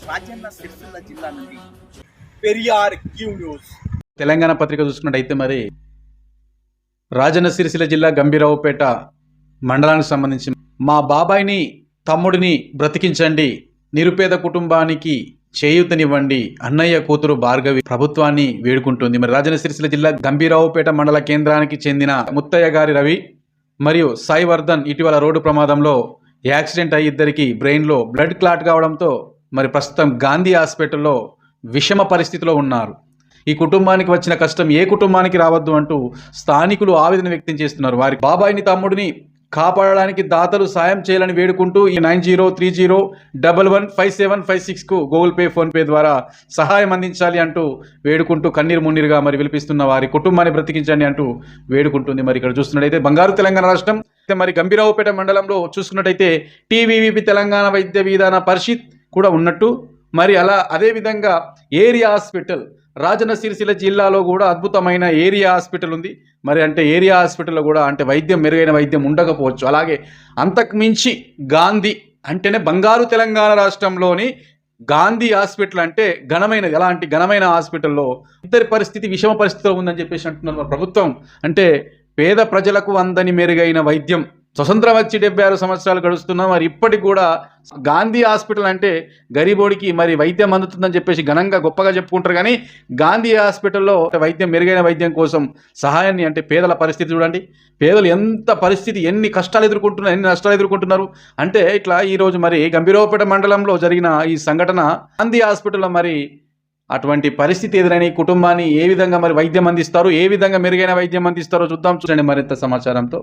రాజన్న సిరిసిల్ల జిల్లా నుండి Periyar Q news. Telangana పత్రిక చూసుకున్నట్టయితే మరి రాజన్న సిరిసిల్ల జిల్లా గంభీరావుపేట మండలానికి సంబంధించి మా బాబాయిని తమ్ముడిని బ్రతికించండి, నిరుపేద కుటుంబానికి చేయూతనివ్వండి, అన్నయ్య కూతురు భార్గవి ప్రభుత్వాన్ని వేడుకుంటుంది. మరి రాజన్న సిరిసిల్ల జిల్లా గంభీరావుపేట మండల కేంద్రానికి చెందిన ముత్తయ్య గారి రవి మరియు సాయి వర్ధన్ ఇటీవల రోడ్డు ప్రమాదంలో యాక్సిడెంట్ అయ్యి ఇద్దరికి బ్రెయిన్లో బ్లడ్ క్లాట్ కావడంతో మరి ప్రస్తుతం గాంధీ హాస్పిటల్లో విషమ పరిస్థితిలో ఉన్నారు. ఈ కుటుంబానికి వచ్చిన కష్టం ఏ కుటుంబానికి రావద్దు అంటూ స్థానికులు ఆవేదన వ్యక్తం చేస్తున్నారు. వారి బాబాయిని తమ్ముడిని కాపాడడానికి దాతలు సాయం చేయాలని వేడుకుంటూ ఈ 9030115756కు గూగుల్ పే, ఫోన్పే ద్వారా సహాయం అందించాలి అంటూ వేడుకుంటూ కన్నీరు మున్నీరుగా మరి విలిపిస్తున్న వారి కుటుంబాన్ని బ్రతికించండి అంటూ వేడుకుంటుంది. మరి ఇక్కడ చూస్తున్నట్టయితే బంగారు తెలంగాణ రాష్ట్రం మరి గంభీరావుపేట మండలంలో చూసుకున్నట్టయితే టీవీవీపీ తెలంగాణ వైద్య విధాన పరిషత్ కూడా ఉన్నట్టు మరి అదేవిధంగా ఏరియా హాస్పిటల్ రాజన్న సిరిసిల్ల జిల్లాలో కూడా అద్భుతమైన ఏరియా హాస్పిటల్ ఉంది. మరి అంటే ఏరియా హాస్పిటల్లో కూడా అంటే వైద్యం మెరుగైన వైద్యం ఉండకపోవచ్చు. అలాగే అంతకుమించి గాంధీ అంటేనే బంగారు తెలంగాణ రాష్ట్రంలోని గాంధీ హాస్పిటల్ అంటే ఘనమైనది. అలాంటి ఘనమైన హాస్పిటల్లో ఇద్దరి పరిస్థితి విషమ పరిస్థితిలో ఉందని చెప్పేసి అంటున్నారు ప్రభుత్వం. అంటే పేద ప్రజలకు అందని మెరుగైన వైద్యం స్వతంత్రం వచ్చి 76 సంవత్సరాలు గడుస్తున్నా మరి ఇప్పటికి కూడా గాంధీ హాస్పిటల్ అంటే గరీబోడికి మరి వైద్యం అందుతుందని చెప్పేసి ఘనంగా గొప్పగా చెప్పుకుంటారు. కానీ గాంధీ హాస్పిటల్లో వైద్యం మెరుగైన వైద్యం కోసం సహాయాన్ని అంటే పేదల పరిస్థితి చూడండి. పేదలు ఎన్ని కష్టాలు ఎదుర్కొంటున్నారు, ఎన్ని నష్టాలు ఎదుర్కొంటున్నారు అంటే ఇట్లా ఈరోజు మరి గంభీరావుపేట మండలంలో జరిగిన ఈ సంఘటన గాంధీ హాస్పిటల్లో మరి అటువంటి పరిస్థితి ఎదురైన కుటుంబాన్ని ఏ విధంగా మరి వైద్యం అందిస్తారు, ఏ విధంగా మెరుగైన వైద్యం అందిస్తారో చూద్దాం. చూడండి మరింత సమాచారంతో.